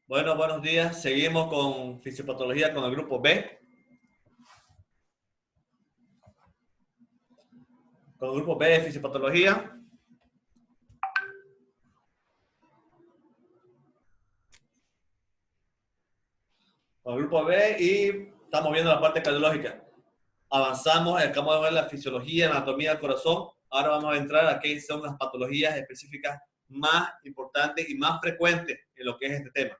Bueno, buenos días. Seguimos con fisiopatología con el grupo B. Con el grupo B de fisiopatología. Con el grupo B y estamos viendo la parte cardiológica. Avanzamos, acabamos de ver la fisiología, anatomía del corazón. Ahora vamos a entrar a qué son las patologías específicas más importantes y más frecuentes en lo que es este tema.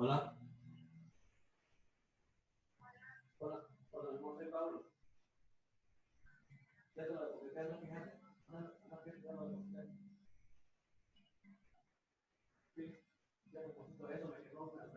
Hola. Hola. Hola, ¿cómo soy Pablo? ¿Ya te lo publiqué en la fíjate? Sí, ya me pusiste eso, me quedó una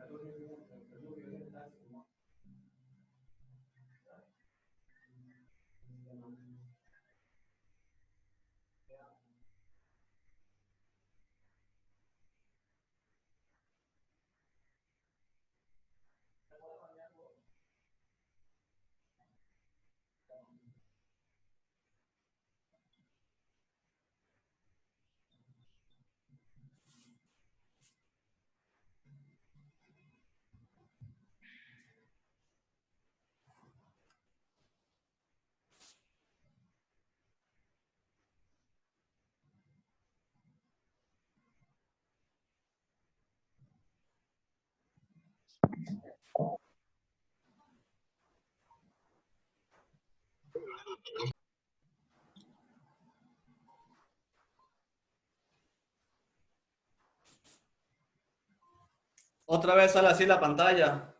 Otra vez sale así la pantalla.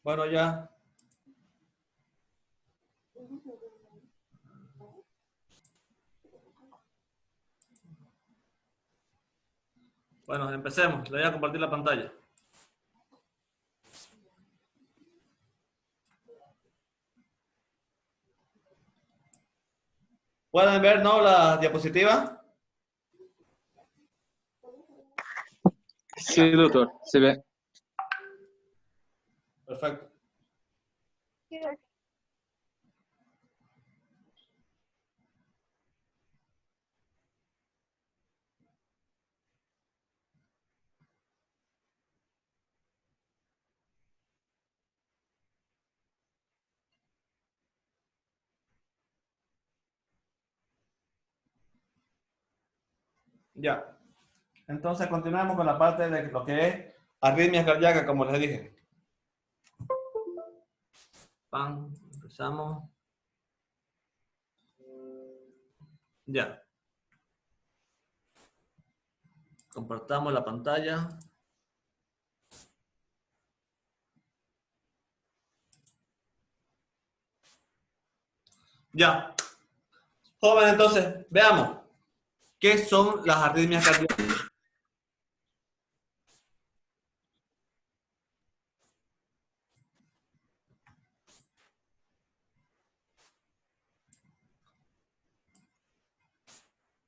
Bueno, ya. Bueno, empecemos. Le voy a compartir la pantalla. ¿Pueden ver, no, la diapositiva? Sí, doctor, se ve. Perfecto. Ya. Entonces continuamos con la parte de lo que es arritmias cardíacas, como les dije. Pam, empezamos. Ya. Compartamos la pantalla. Ya. Joven, entonces, veamos. ¿Qué son las arritmias cardíacas?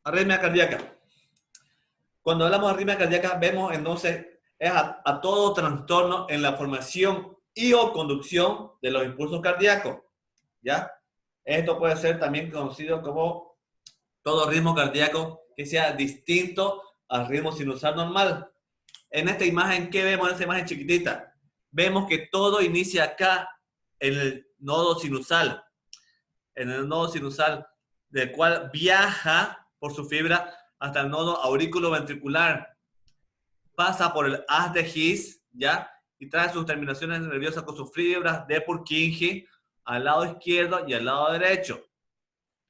Arritmia cardíaca. Cuando hablamos de arritmia cardíaca, vemos entonces es a todo trastorno en la formación y o conducción de los impulsos cardíacos. ¿Ya? Esto puede ser también conocido como todo ritmo cardíaco que sea distinto al ritmo sinusal normal. En esta imagen, ¿qué vemos en esta imagen chiquitita? Vemos que todo inicia acá en el nodo sinusal. En el nodo sinusal, del cual viaja por su fibra hasta el nodo aurículo-ventricular. Pasa por el haz de His, ¿ya? Y trae sus terminaciones nerviosas con sus fibras de Purkinje al lado izquierdo y al lado derecho.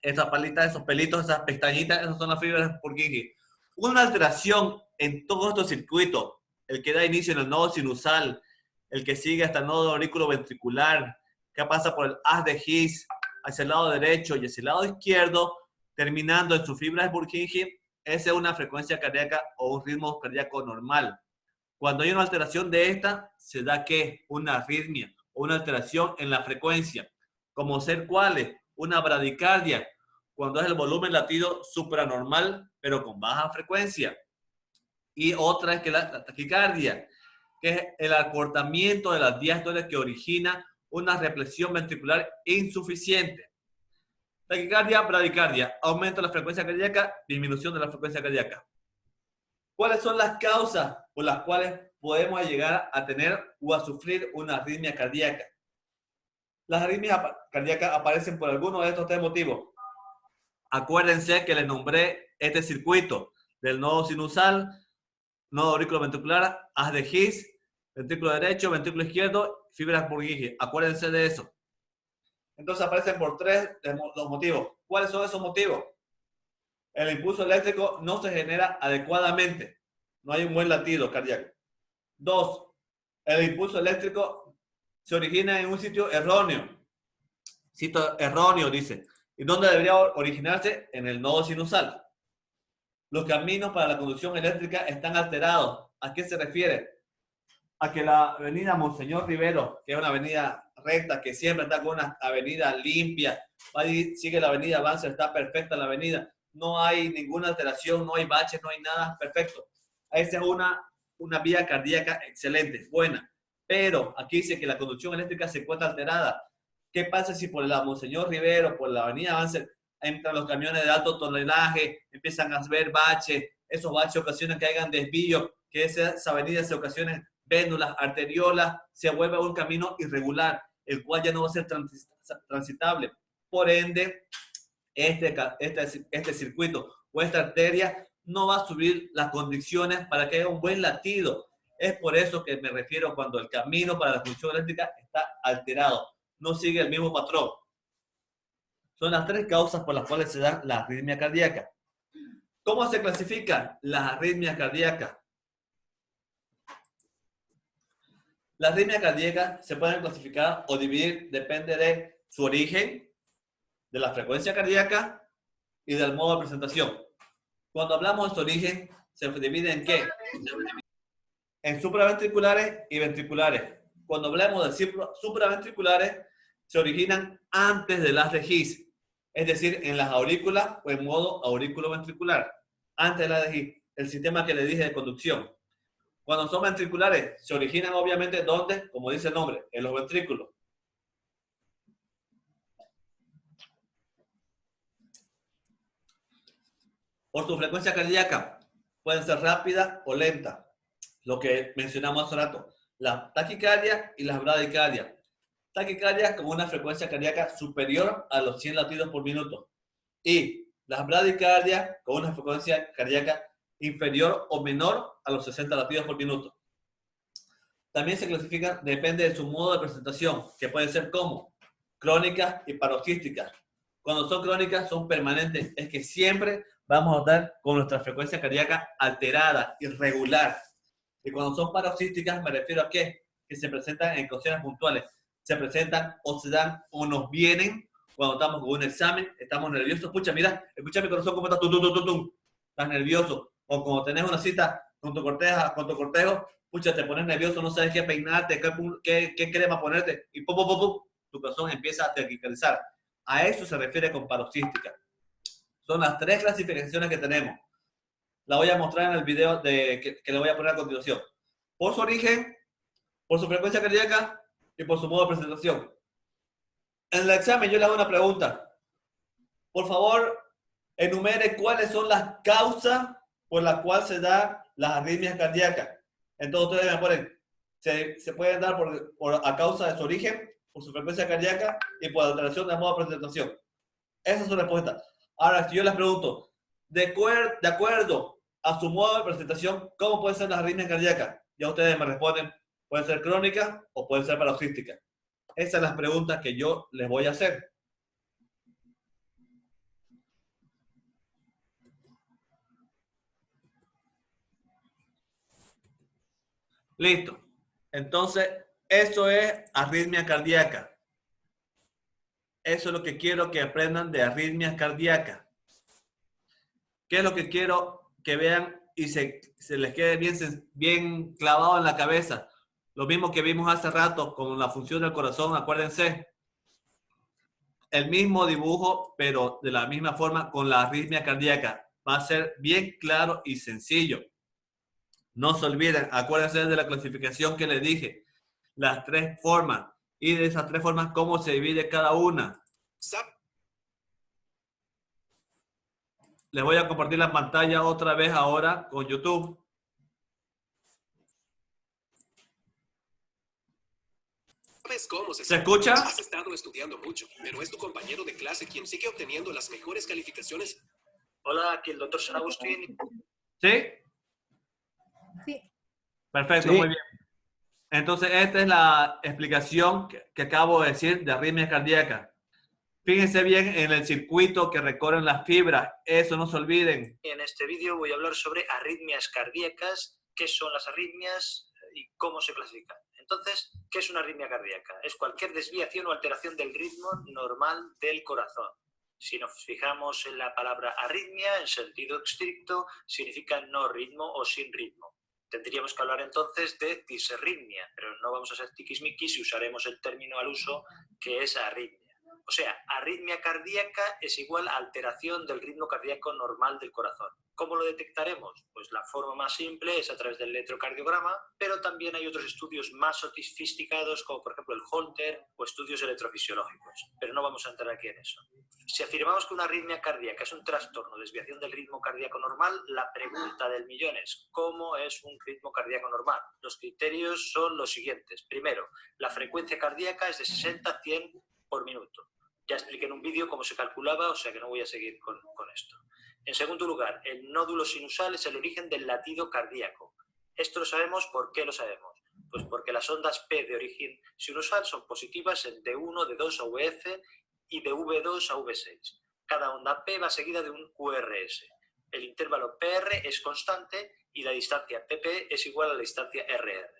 Esas palitas, esos pelitos, esas pestañitas, esas son las fibras de Purkinje. Una alteración en todos estos circuitos, el que da inicio en el nodo sinusal, el que sigue hasta el nodo auriculoventricular, que pasa por el haz de His hacia el lado derecho y hacia el lado izquierdo, terminando en su fibra de Purkinje, esa es una frecuencia cardíaca o un ritmo cardíaco normal. Cuando hay una alteración de esta, se da que una arritmia o una alteración en la frecuencia, como ser cuáles, una bradicardia, cuando es el volumen latido supranormal, pero con baja frecuencia. Y otra es que la taquicardia, que es el acortamiento de las diástoles que origina una represión ventricular insuficiente. Taquicardia, bradicardia, aumento de la frecuencia cardíaca, disminución de la frecuencia cardíaca. ¿Cuáles son las causas por las cuales podemos llegar a tener o a sufrir una arritmia cardíaca? Las arritmias cardíacas aparecen por alguno de estos tres motivos. Acuérdense que les nombré este circuito del nodo sinusal, nodo auriculoventricular, haz de His, ventrículo derecho, ventrículo izquierdo, fibras Purkinje. Acuérdense de eso. Entonces aparecen por tres los motivos. ¿Cuáles son esos motivos? El impulso eléctrico no se genera adecuadamente. No hay un buen latido cardíaco. 2. El impulso eléctrico se origina en un sitio erróneo. Sitio erróneo, dice. ¿Y dónde debería originarse? En el nodo sinusal. Los caminos para la conducción eléctrica están alterados. ¿A qué se refiere? A que la avenida Monseñor Rivero, que es una avenida recta, que siempre está con una avenida limpia, sigue la avenida Avance, está perfecta la avenida, no hay ninguna alteración, no hay baches, no hay nada, perfecto. Esa es una vía cardíaca excelente, buena. Pero aquí dice que la conducción eléctrica se encuentra alterada. ¿Qué pasa si por la Monseñor Rivero, por la avenida Avance, entran los camiones de alto tonelaje, empiezan a ver baches, esos baches ocasionan que hayan desvíos, que esa avenida se ocasiona vénulas, arteriolas, se vuelve un camino irregular, el cual ya no va a ser transitable. Por ende, este circuito o esta arteria no va a subir las condiciones para que haya un buen latido. Es por eso que me refiero cuando el camino para la función eléctrica está alterado, no sigue el mismo patrón. Son las tres causas por las cuales se da la arritmia cardíaca. ¿Cómo se clasifican las arritmias cardíacas? Las arritmias cardíacas se pueden clasificar o dividir, depende de su origen, de la frecuencia cardíaca y del modo de presentación. Cuando hablamos de su origen, se divide en ¿qué? En supraventriculares y ventriculares. Cuando hablamos de supraventriculares, se originan antes del haz de His, es decir, en las aurículas o en modo aurículo-ventricular, antes del haz de His, el sistema que le dije de conducción. Cuando son ventriculares, se originan obviamente ¿dónde? Como dice el nombre, en los ventrículos. Por su frecuencia cardíaca, pueden ser rápida o lenta. Lo que mencionamos hace rato, la taquicardia y las bradicardias. Taquicardia con una frecuencia cardíaca superior a los 100 latidos por minuto. Y las bradicardias con una frecuencia cardíaca inferior o menor a los 60 latidos por minuto. También se clasifican, depende de su modo de presentación, que pueden ser como crónicas y paroxísticas. Cuando son crónicas, son permanentes. Es que siempre vamos a estar con nuestra frecuencia cardíaca alterada, irregular. Y cuando son paroxísticas, me refiero a qué? Que se presentan en ocasiones puntuales. Se presentan o se dan o nos vienen cuando estamos con un examen, estamos nerviosos. Pucha, mira, escucha mi corazón cómo está, estás nervioso. O cuando tenés una cita con tu cortejo, pucha, te pones nervioso, no sabes qué peinarte, qué crema ponerte, y pum, pum, pum, pum, tu corazón empieza a taquicardizar. A eso se refiere con paroxística. Son las tres clasificaciones que tenemos. La voy a mostrar en el video que le voy a poner a continuación. Por su origen, por su frecuencia cardíaca y por su modo de presentación. En el examen yo le hago una pregunta. Por favor, enumere cuáles son las causas por las cuales se dan las arritmias cardíacas. Entonces ustedes me ponen, se pueden dar a causa de su origen, por su frecuencia cardíaca y por alteración del modo de presentación. Esa es su respuesta. Ahora, si yo les pregunto, de acuerdo a su modo de presentación, ¿cómo pueden ser las arritmias cardíacas? Ya ustedes me responden, pueden ser crónicas o pueden ser paroxísticas. Esas son las preguntas que yo les voy a hacer. Listo. Entonces, eso es arritmia cardíaca. Eso es lo que quiero que aprendan de arritmias cardíacas. ¿Qué es lo que quiero que vean y se les quede bien clavado en la cabeza? Lo mismo que vimos hace rato con la función del corazón, acuérdense. El mismo dibujo, pero de la misma forma con la arritmia cardíaca. Va a ser bien claro y sencillo. No se olviden, acuérdense de la clasificación que les dije. Las tres formas. Y de esas tres formas, cómo se divide cada una. Les voy a compartir la pantalla otra vez ahora con YouTube. ¿Sabes cómo ¿Se escucha? Has estado estudiando mucho, pero es tu compañero de clase quien sigue obteniendo las mejores calificaciones. Hola, aquí el doctor San Agustín. ¿Sí? Sí. Perfecto, Sí. muy bien. Entonces, esta es la explicación que acabo de decir de arritmia cardíaca. Fíjense bien en el circuito que recorren las fibras. Eso no se olviden. En este vídeo voy a hablar sobre arritmias cardíacas, qué son las arritmias y cómo se clasifican. Entonces, ¿qué es una arritmia cardíaca? Es cualquier desviación o alteración del ritmo normal del corazón. Si nos fijamos en la palabra arritmia, en sentido estricto, significa no ritmo o sin ritmo. Tendríamos que hablar entonces de disarritmia, pero no vamos a ser tiquismiquis y usaremos el término al uso que es arritmia. O sea, arritmia cardíaca es igual a alteración del ritmo cardíaco normal del corazón. ¿Cómo lo detectaremos? Pues la forma más simple es a través del electrocardiograma, pero también hay otros estudios más sofisticados, como por ejemplo el Holter o estudios electrofisiológicos. Pero no vamos a entrar aquí en eso. Si afirmamos que una arritmia cardíaca es un trastorno, desviación del ritmo cardíaco normal, la pregunta del millón es ¿cómo es un ritmo cardíaco normal? Los criterios son los siguientes. Primero, la frecuencia cardíaca es de 60 a 100 por minuto. Ya expliqué en un vídeo cómo se calculaba, o sea que no voy a seguir con esto. En segundo lugar, el nódulo sinusal es el origen del latido cardíaco. Esto lo sabemos, ¿por qué lo sabemos? Pues porque las ondas P de origen sinusal son positivas en D1, D2 a VF y de V2 a V6. Cada onda P va seguida de un QRS. El intervalo PR es constante y la distancia PP es igual a la distancia RR.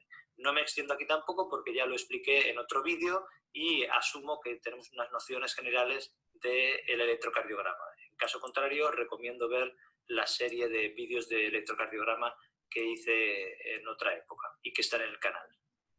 No me extiendo aquí tampoco porque ya lo expliqué en otro vídeo y asumo que tenemos unas nociones generales del electrocardiograma. En caso contrario, recomiendo ver la serie de vídeos de electrocardiograma que hice en otra época y que están en el canal.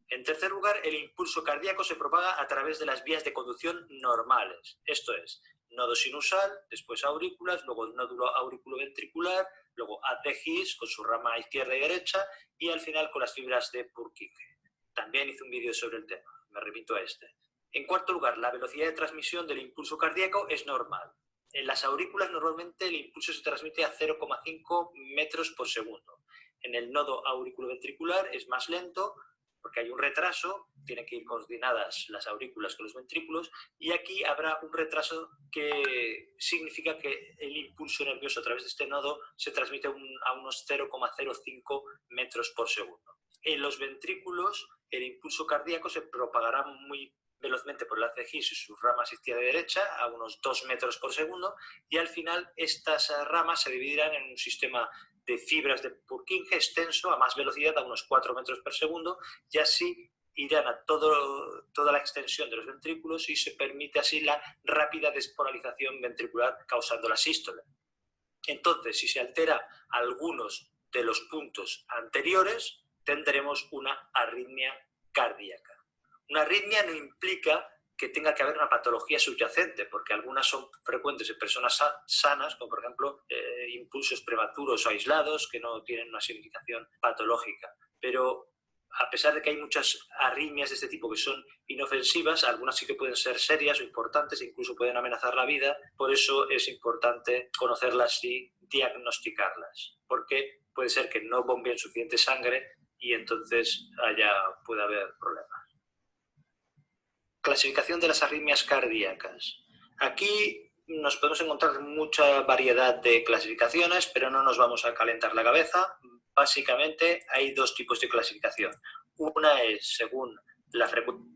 En tercer lugar, el impulso cardíaco se propaga a través de las vías de conducción normales. Esto es, nodo sinusal, después aurículas, luego el nódulo auriculoventricular, luego haz de His con su rama izquierda y derecha y al final con las fibras de Purkinje. También hice un vídeo sobre el tema, me remito a este. En cuarto lugar, la velocidad de transmisión del impulso cardíaco es normal. En las aurículas normalmente el impulso se transmite a 0,5 metros por segundo. En el nodo auriculoventricular es más lento porque hay un retraso, tienen que ir coordinadas las aurículas con los ventrículos y aquí habrá un retraso que significa que el impulso nervioso a través de este nodo se transmite a unos 0,05 metros por segundo. En los ventrículos el impulso cardíaco se propagará muy velozmente por el haz de His y sus ramas izquierda y derecha a unos 2 metros por segundo y al final estas ramas se dividirán en un sistema de fibras de Purkinje extenso a más velocidad, a unos 4 metros por segundo, y así irán a toda la extensión de los ventrículos y se permite así la rápida despolarización ventricular causando la sístole. Entonces, si se altera algunos de los puntos anteriores, tendremos una arritmia cardíaca. Una arritmia no implica que tenga que haber una patología subyacente, porque algunas son frecuentes en personas sanas, como por ejemplo impulsos prematuros o aislados que no tienen una significación patológica. Pero a pesar de que hay muchas arritmias de este tipo que son inofensivas, algunas sí que pueden ser serias o importantes e incluso pueden amenazar la vida. Por eso es importante conocerlas y diagnosticarlas, porque puede ser que no bombeen suficiente sangre y entonces puede haber problemas. Clasificación de las arritmias cardíacas. Aquí nos podemos encontrar mucha variedad de clasificaciones, pero no nos vamos a calentar la cabeza. Básicamente hay dos tipos de clasificación. Una es según la frecuencia.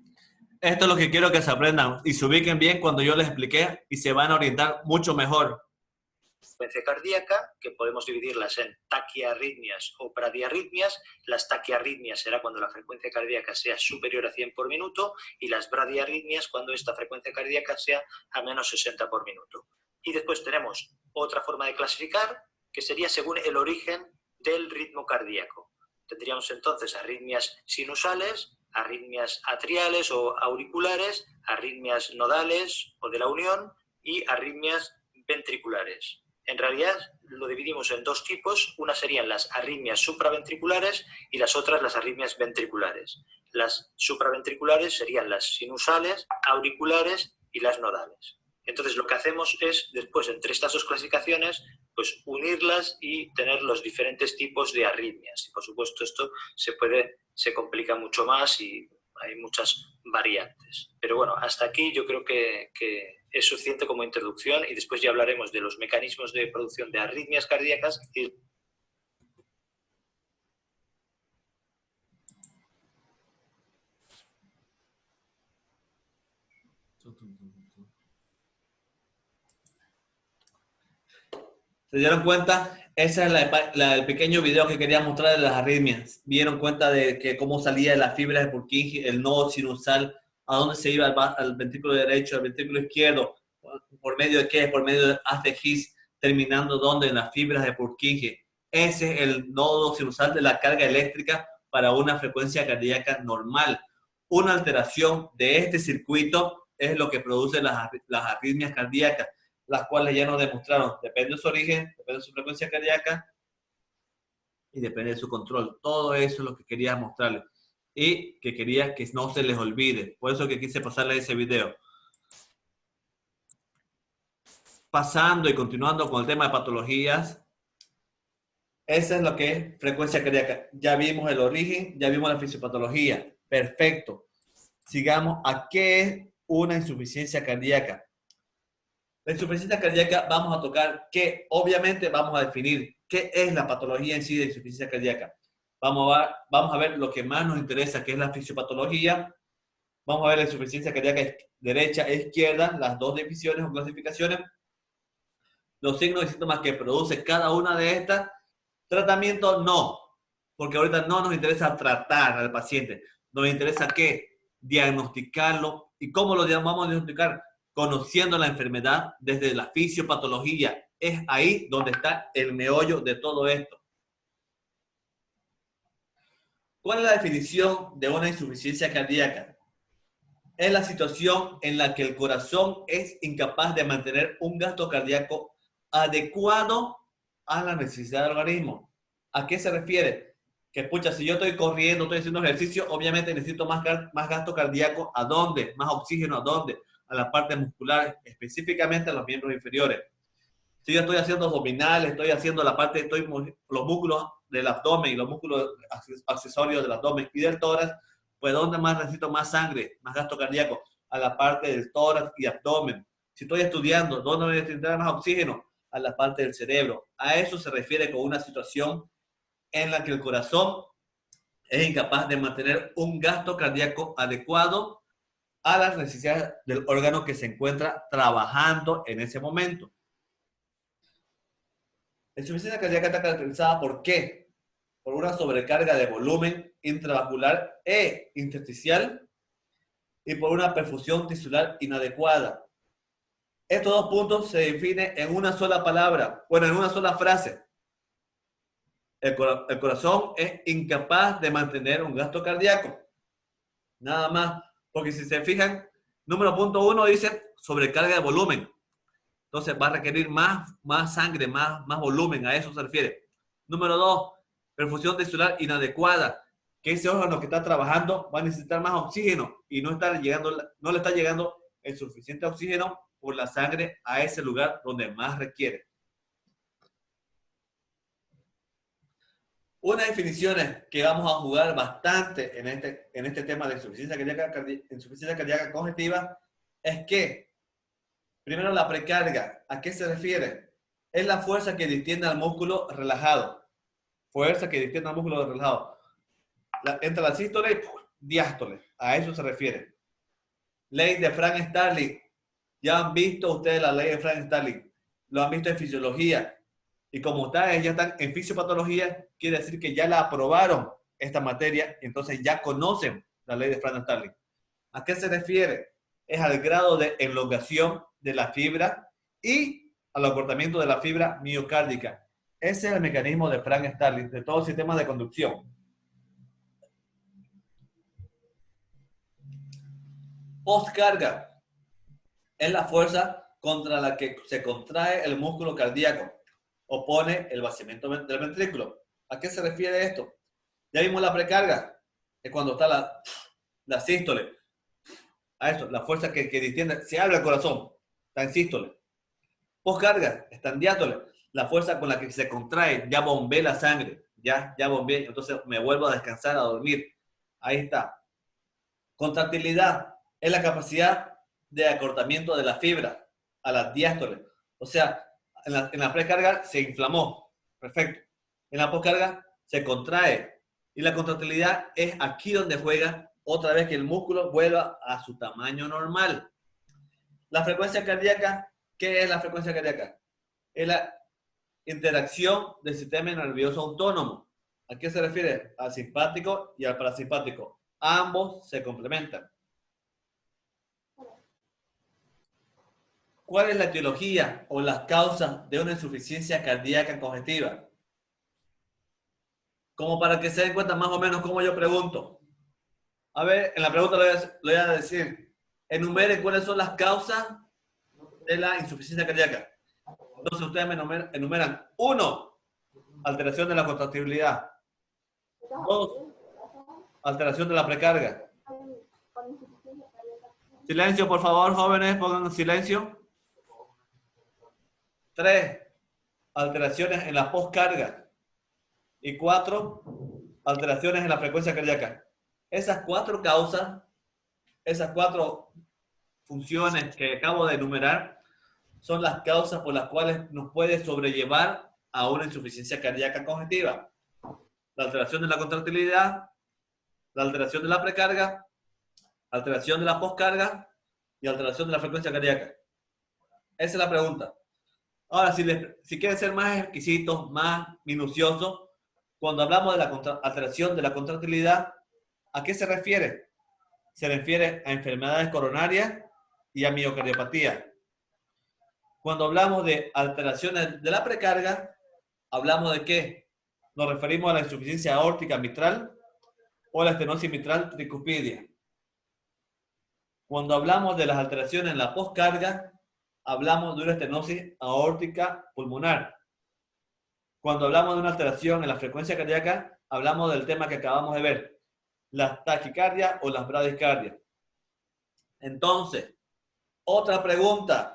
Esto es lo que quiero que se aprendan y se ubiquen bien cuando yo les expliqué y se van a orientar mucho mejor. Frecuencia cardíaca, que podemos dividirlas en taquiarritmias o bradiarritmias. Las taquiarritmias será cuando la frecuencia cardíaca sea superior a 100 por minuto y las bradiarritmias cuando esta frecuencia cardíaca sea a menos 60 por minuto. Y después tenemos otra forma de clasificar que sería según el origen del ritmo cardíaco. Tendríamos entonces arritmias sinusales, arritmias atriales o auriculares, arritmias nodales o de la unión y arritmias ventriculares. En realidad lo dividimos en dos tipos, una serían las arritmias supraventriculares y las otras las arritmias ventriculares. Las supraventriculares serían las sinusales, auriculares y las nodales. Entonces lo que hacemos es, después entre estas dos clasificaciones, pues unirlas y tener los diferentes tipos de arritmias. Y por supuesto esto se complica mucho más y hay muchas variantes. Pero bueno, hasta aquí yo creo que es suficiente como introducción y después ya hablaremos de los mecanismos de producción de arritmias cardíacas y ¿Se dieron cuenta? Ese es el pequeño video que quería mostrar de las arritmias. ¿Vieron cuenta de que cómo salía de las fibras de Purkinje, el nodo sinusal, a dónde se iba al ventrículo derecho, al ventrículo izquierdo? ¿Por medio de qué? Por medio de haz de His, terminando ¿dónde? En las fibras de Purkinje. Ese es el nodo sinusal de la carga eléctrica para una frecuencia cardíaca normal. Una alteración de este circuito es lo que produce las arritmias cardíacas, las cuales ya nos demostraron, depende de su origen, depende de su frecuencia cardíaca y depende de su control. Todo eso es lo que quería mostrarles y que quería que no se les olvide. Por eso que quise pasarles ese video. Pasando y continuando con el tema de patologías, esa es lo que es frecuencia cardíaca. Ya vimos el origen, ya vimos la fisiopatología. Perfecto. Sigamos a qué es una insuficiencia cardíaca. La insuficiencia cardíaca vamos a tocar que obviamente vamos a definir qué es la patología en sí de insuficiencia cardíaca. Vamos a ver lo que más nos interesa, que es la fisiopatología. Vamos a ver la insuficiencia cardíaca derecha e izquierda, las dos definiciones o clasificaciones. Los signos y síntomas que produce cada una de estas. Tratamiento no. Porque ahorita no nos interesa tratar al paciente, nos interesa qué, diagnosticarlo. ¿Y cómo lo vamos a diagnosticar? Conociendo la enfermedad desde la fisiopatología. Es ahí donde está el meollo de todo esto. ¿Cuál es la definición de una insuficiencia cardíaca? Es la situación en la que el corazón es incapaz de mantener un gasto cardíaco adecuado a la necesidad del organismo. ¿A qué se refiere? Que, pucha, si yo estoy corriendo, estoy haciendo ejercicio, obviamente necesito más gasto cardíaco. ¿A dónde? Más oxígeno, ¿a dónde? A la parte muscular, específicamente a los miembros inferiores. Si yo estoy haciendo abdominales, estoy haciendo la parte, los músculos del abdomen y los músculos accesorios del abdomen y del tórax, pues ¿dónde más necesito más sangre, más gasto cardíaco? A la parte del tórax y abdomen. Si estoy estudiando, ¿dónde voy a necesitar más oxígeno? A la parte del cerebro. A eso se refiere con una situación en la que el corazón es incapaz de mantener un gasto cardíaco adecuado a las necesidades del órgano que se encuentra trabajando en ese momento. La insuficiencia cardíaca está caracterizada por ¿qué? Por una sobrecarga de volumen intravascular e intersticial y por una perfusión tisular inadecuada. Estos dos puntos se definen en una sola palabra, bueno, en una sola frase. El corazón es incapaz de mantener un gasto cardíaco. Nada más. Porque si se fijan, número punto 1 dice sobrecarga de volumen. Entonces va a requerir más sangre, más volumen. A eso se refiere. Número 2, perfusión tisular inadecuada. Que ese órgano que está trabajando va a necesitar más oxígeno y no le está llegando el suficiente oxígeno por la sangre a ese lugar donde más requiere. Unas definiciones que vamos a jugar bastante en este tema de insuficiencia cardíaca congestiva es que, primero, la precarga. ¿A qué se refiere? Es la fuerza que distiende al músculo relajado. Fuerza que distiende al músculo relajado. Entre la sístole y diástole. A eso se refiere. Ley de Frank Starling. Ya han visto ustedes la ley de Frank Starling. Lo han visto en fisiología. Y como ustedes ya están en fisiopatología, quiere decir que ya la aprobaron esta materia, entonces ya conocen la ley de Frank Starling. ¿A qué se refiere? Es al grado de elongación de la fibra y al acortamiento de la fibra miocárdica. Ese es el mecanismo de Frank Starling, de todo el sistema de conducción. Postcarga es la fuerza contra la que se contrae el músculo cardíaco. Opone el vaciamiento del ventrículo. ¿A qué se refiere esto? Ya vimos la precarga, es cuando está la sístole. A esto, la fuerza que distiende, se abre el corazón, está en sístole. Postcarga, está en diástole. La fuerza con la que se contrae, ya bombea la sangre, ya bombeé, entonces me vuelvo a descansar, a dormir. Ahí está. Contractilidad es la capacidad de acortamiento de la fibra a la diástole. O sea, en la precarga se inflamó. Perfecto. En la postcarga se contrae. Y la contractilidad es aquí donde juega otra vez que el músculo vuelva a su tamaño normal. La frecuencia cardíaca, ¿qué es la frecuencia cardíaca? Es la interacción del sistema nervioso autónomo. ¿A qué se refiere? Al simpático y al parasimpático. Ambos se complementan. ¿Cuál es la etiología o las causas de una insuficiencia cardíaca congestiva? Como para que se den cuenta más o menos cómo yo pregunto. A ver, en la pregunta le voy a decir, enumere cuáles son las causas de la insuficiencia cardíaca. Entonces ustedes me enumeran. 1, alteración de la contractibilidad. 2, alteración de la precarga. Silencio, por favor, jóvenes, pongan silencio. 3, alteraciones en la postcarga. Y 4, alteraciones en la frecuencia cardíaca. Esas 4 causas, esas 4 funciones que acabo de enumerar, son las causas por las cuales nos puede sobrellevar a una insuficiencia cardíaca congestiva. La alteración de la contractilidad, la alteración de la precarga, alteración de la postcarga y alteración de la frecuencia cardíaca. Esa es la pregunta. Ahora, si quieren ser más exquisitos, más minuciosos, Cuando hablamos de la alteración de la contractilidad, ¿a qué se refiere? Se refiere a enfermedades coronarias y a miocardiopatía. Cuando hablamos de alteraciones de la precarga, ¿hablamos de qué? Nos referimos a la insuficiencia aórtica mitral o la estenosis mitral tricuspidia. Cuando hablamos de las alteraciones en la postcarga, hablamos de una estenosis aórtica pulmonar. Cuando hablamos de una alteración en la frecuencia cardíaca, hablamos del tema que acabamos de ver, las taquicardias o las bradicardias. Entonces, otra pregunta.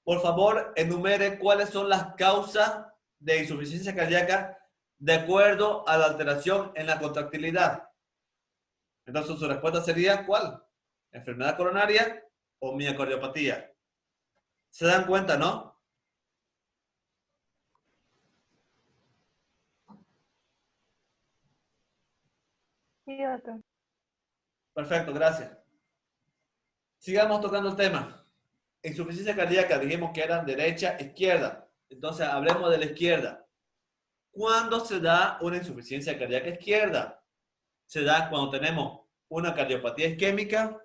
Por favor, enumere cuáles son las causas de insuficiencia cardíaca de acuerdo a la alteración en la contractilidad. Entonces, su respuesta sería, ¿cuál? ¿Enfermedad coronaria o miocardiopatía? ¿Se dan cuenta, no? Sí, doctor. Perfecto, gracias. Sigamos tocando el tema. Insuficiencia cardíaca, dijimos que eran derecha, izquierda. Entonces, hablemos de la izquierda. ¿Cuándo se da una insuficiencia cardíaca izquierda? Se da cuando tenemos una cardiopatía isquémica,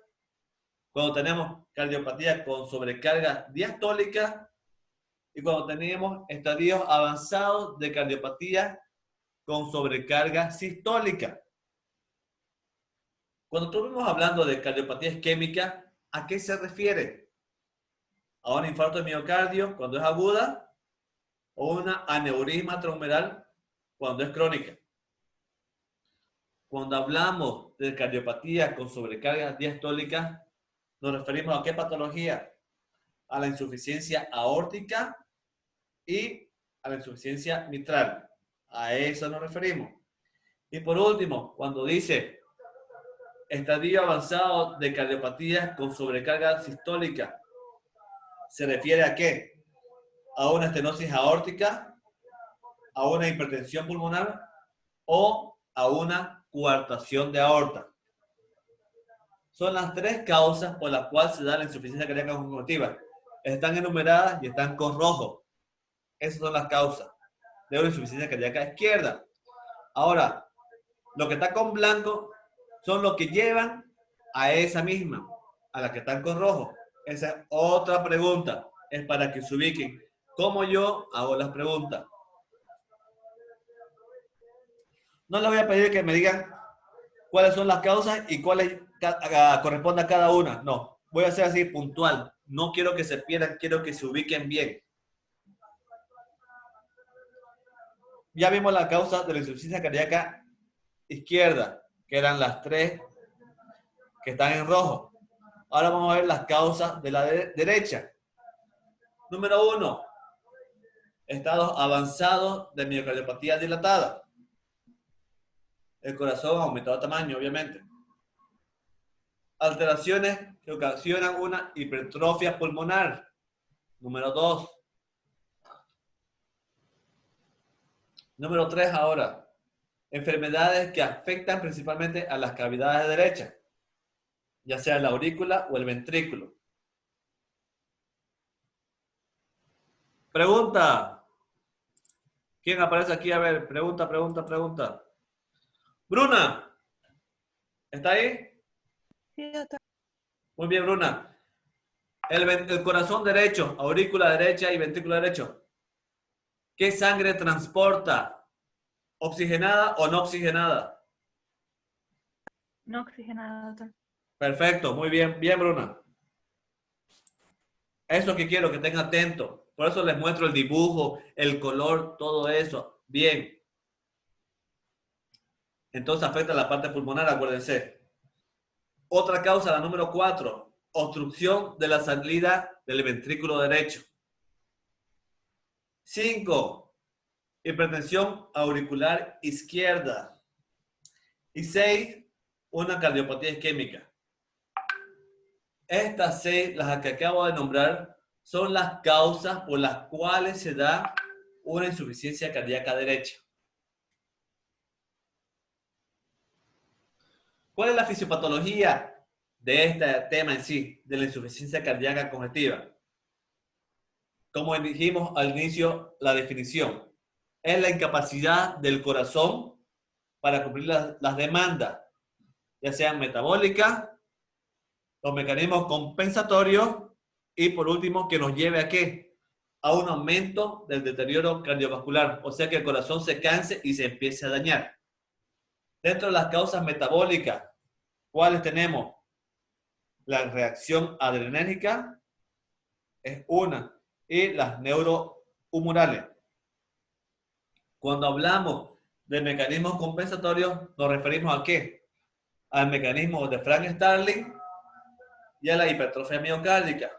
cuando tenemos cardiopatía con sobrecarga diastólica y cuando tenemos estadios avanzados de cardiopatía con sobrecarga sistólica. Cuando estuvimos hablando de cardiopatía isquémica, ¿a qué se refiere? ¿A un infarto de miocardio cuando es aguda o una aneurisma traumeral cuando es crónica? Cuando hablamos de cardiopatía con sobrecarga diastólica, nos referimos a qué patología? A la insuficiencia aórtica y a la insuficiencia mitral. A eso nos referimos. Y por último, cuando dice estadio avanzado de cardiopatía con sobrecarga sistólica, ¿se refiere a qué? ¿A una estenosis aórtica? ¿A una hipertensión pulmonar? ¿O a una coartación de aorta? Son las tres causas por las cuales se da la insuficiencia cardíaca congestiva. Están enumeradas y están con rojo. Esas son las causas de una insuficiencia cardíaca izquierda. Ahora, lo que está con blanco son los que llevan a esa misma, a la que están con rojo. Esa es otra pregunta. Es para que se ubiquen cómo yo hago las preguntas. No les voy a pedir que me digan cuáles son las causas y cuáles corresponde a cada una. No, voy a hacer así puntual. No quiero que se pierdan, quiero que se ubiquen bien. Ya vimos la causa de la insuficiencia cardíaca izquierda, que eran las tres que están en rojo. Ahora vamos a ver las causas de la derecha. Número 1, estados avanzados de miocardiopatía dilatada. El corazón ha aumentado de tamaño, obviamente. Alteraciones que ocasionan una hipertrofia pulmonar. Número 2. Número 3 ahora. Enfermedades que afectan principalmente a las cavidades derechas, ya sea la aurícula o el ventrículo. Pregunta. ¿Quién aparece aquí? A ver, pregunta. Bruna, ¿está ahí? Sí, doctor. Muy bien, Bruna. El corazón derecho, aurícula derecha y ventrículo derecho. ¿Qué sangre transporta? ¿Oxigenada o no oxigenada? No oxigenada, doctor. Perfecto, muy bien, bien, Bruna. Eso que quiero que estén atentos. Por eso les muestro el dibujo, el color, todo eso. Bien. Entonces afecta la parte pulmonar, acuérdense. Otra causa, la número 4, obstrucción de la salida del ventrículo derecho. 5, hipertensión auricular izquierda. Y 6, una cardiopatía isquémica. Estas 6, las que acabo de nombrar, son las causas por las cuales se da una insuficiencia cardíaca derecha. ¿Cuál es la fisiopatología de este tema en sí, de la insuficiencia cardíaca congestiva? Como dijimos al inicio, la definición. es la incapacidad del corazón para cumplir las demandas, ya sean metabólicas, los mecanismos compensatorios y por último que nos lleve a ¿qué? A un aumento del deterioro cardiovascular, o sea que el corazón se canse y se empiece a dañar. Dentro de las causas metabólicas, ¿cuáles tenemos? La reacción adrenérgica es una y las neurohumorales. Cuando hablamos de mecanismos compensatorios, nos referimos a ¿qué? Al mecanismo de Frank Starling y a la hipertrofia miocárdica.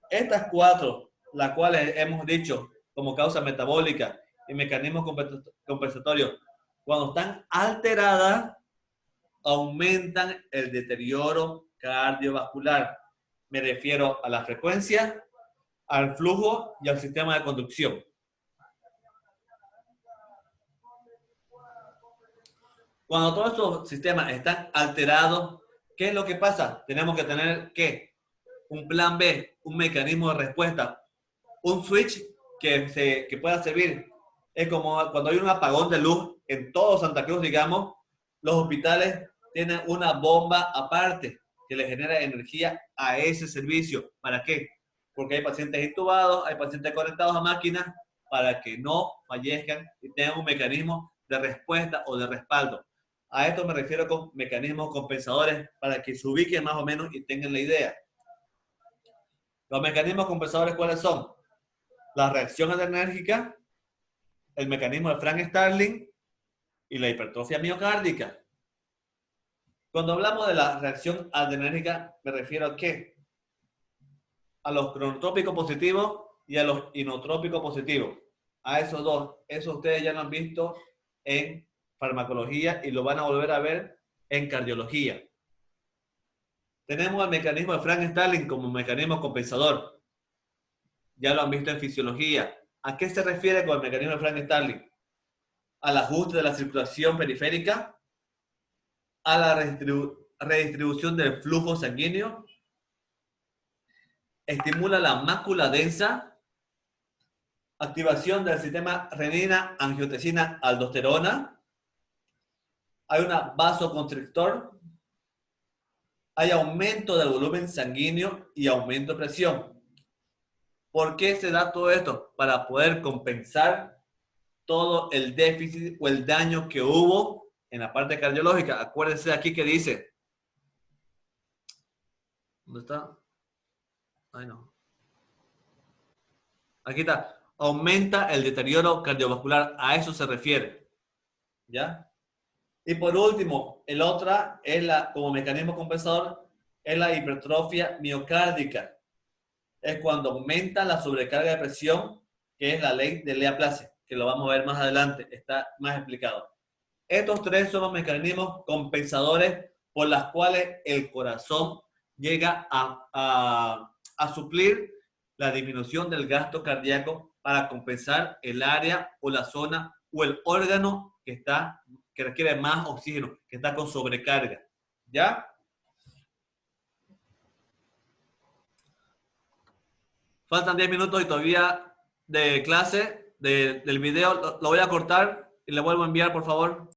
Estas cuatro, las cuales hemos dicho como causa metabólica y mecanismos compensatorios, cuando están alteradas, aumentan el deterioro cardiovascular. Me refiero a la frecuencia, al flujo y al sistema de conducción. Cuando todos estos sistemas están alterados, ¿qué es lo que pasa? Tenemos que tener ¿qué? Un plan B, un mecanismo de respuesta, un switch que pueda servir. Es como cuando hay un apagón de luz en todo Santa Cruz, digamos, los hospitales tienen una bomba aparte que le genera energía a ese servicio. ¿Para qué? Porque hay pacientes intubados, hay pacientes conectados a máquinas para que no fallezcan y tengan un mecanismo de respuesta o de respaldo. A esto me refiero con mecanismos compensadores para que se ubiquen más o menos y tengan la idea. Los mecanismos compensadores, ¿cuáles son? La reacción adrenérgica, el mecanismo de Frank Starling y la hipertrofia miocárdica. Cuando hablamos de la reacción adrenérgica, me refiero a ¿qué? A los cronotrópicos positivos y a los inotrópicos positivos. A esos dos. Eso ustedes ya lo han visto en farmacología y lo van a volver a ver en cardiología. Tenemos el mecanismo de Frank Starling como mecanismo compensador. Ya lo han visto en fisiología. ¿A qué se refiere con el mecanismo de Frank Starling? Al ajuste de la circulación periférica, a la redistribución del flujo sanguíneo, estimula la mácula densa, activación del sistema renina, angiotensina, aldosterona, hay una vasoconstrictor, hay aumento del volumen sanguíneo y aumento de presión. ¿Por qué se da todo esto? Para poder compensar todo el déficit o el daño que hubo en la parte cardiológica. Acuérdense aquí que dice. ¿Dónde está? Ay, no. Aquí está. Aumenta el deterioro cardiovascular. A eso se refiere. ¿Ya? Y por último, el otra es como mecanismo compensador, es la hipertrofia miocárdica. Es cuando aumenta la sobrecarga de presión, que es la ley de Laplace, que lo vamos a ver más adelante, está más explicado. Estos tres son los mecanismos compensadores por los cuales el corazón llega a suplir la disminución del gasto cardíaco para compensar el área o la zona o el órgano que requiere más oxígeno, que está con sobrecarga. ¿Ya? Faltan 10 minutos y todavía de clase del video. Lo voy a cortar y le vuelvo a enviar, por favor.